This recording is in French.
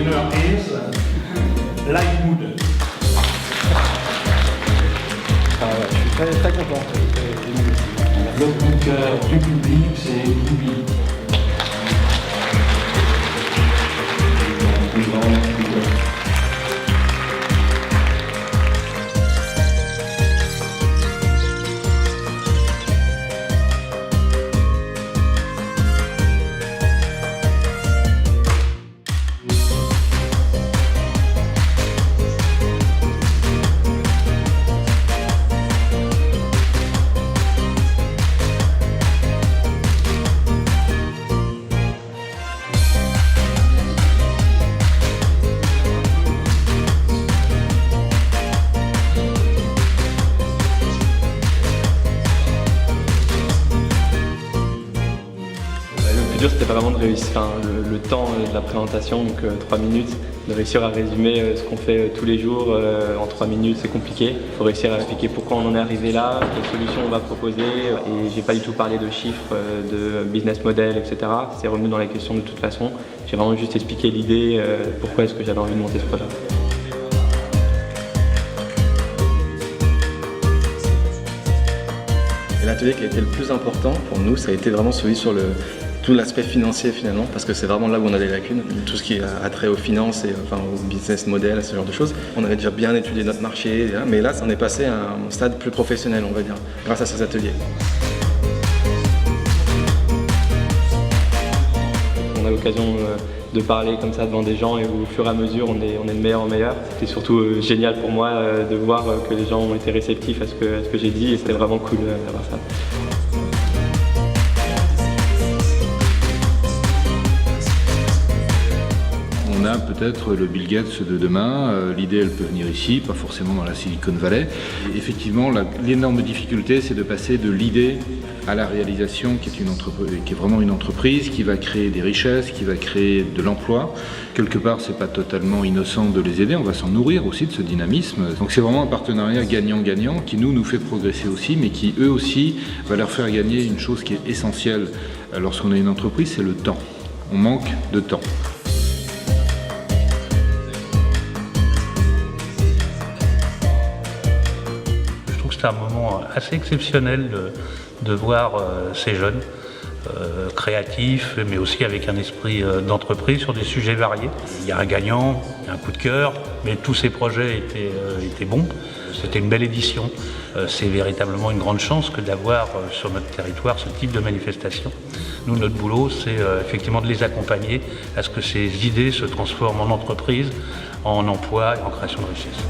winner is Leidmoede. Ah ouais, je suis très, très content. Le coup de cœur du public, c'est Bibi. Le plus dur, c'était vraiment de réussir le temps de la présentation, donc 3 minutes, de réussir à résumer ce qu'on fait tous les jours en 3 minutes, c'est compliqué. Il faut réussir à expliquer pourquoi on en est arrivé là, quelles solutions on va proposer. Et j'ai pas du tout parlé de chiffres, de business model, etc. C'est revenu dans la question de toute façon. J'ai vraiment juste expliqué l'idée, pourquoi est-ce que j'avais envie de monter ce projet. Et l'atelier qui a été le plus important pour nous, ça a été vraiment celui sur tout l'aspect financier finalement, parce que c'est vraiment là où on a des lacunes, tout ce qui a trait aux finances et enfin, au business model, ce genre de choses. On avait déjà bien étudié notre marché, mais là, on est passé à un stade plus professionnel, on va dire, grâce à ces ateliers. On a l'occasion de parler comme ça devant des gens et au fur et à mesure on est de meilleur en meilleur. C'était surtout génial pour moi de voir que les gens ont été réceptifs à ce que j'ai dit et c'était vraiment cool d'avoir ça. On a peut-être le Bill Gates de demain, l'idée elle peut venir ici, pas forcément dans la Silicon Valley. Et effectivement, l'énorme difficulté c'est de passer de l'idée à la réalisation qui est vraiment une entreprise, qui va créer des richesses, qui va créer de l'emploi. Quelque part, c'est pas totalement innocent de les aider, on va s'en nourrir aussi de ce dynamisme. Donc c'est vraiment un partenariat gagnant-gagnant qui nous fait progresser aussi, mais qui eux aussi va leur faire gagner une chose qui est essentielle lorsqu'on a une entreprise, c'est le temps. On manque de temps. C'est un moment assez exceptionnel de voir ces jeunes créatifs, mais aussi avec un esprit d'entreprise sur des sujets variés. Il y a un gagnant, il y a un coup de cœur, mais tous ces projets étaient bons. C'était une belle édition. C'est véritablement une grande chance que d'avoir sur notre territoire ce type de manifestation. Nous, notre boulot, c'est effectivement de les accompagner à ce que ces idées se transforment en entreprise, en emploi et en création de richesse.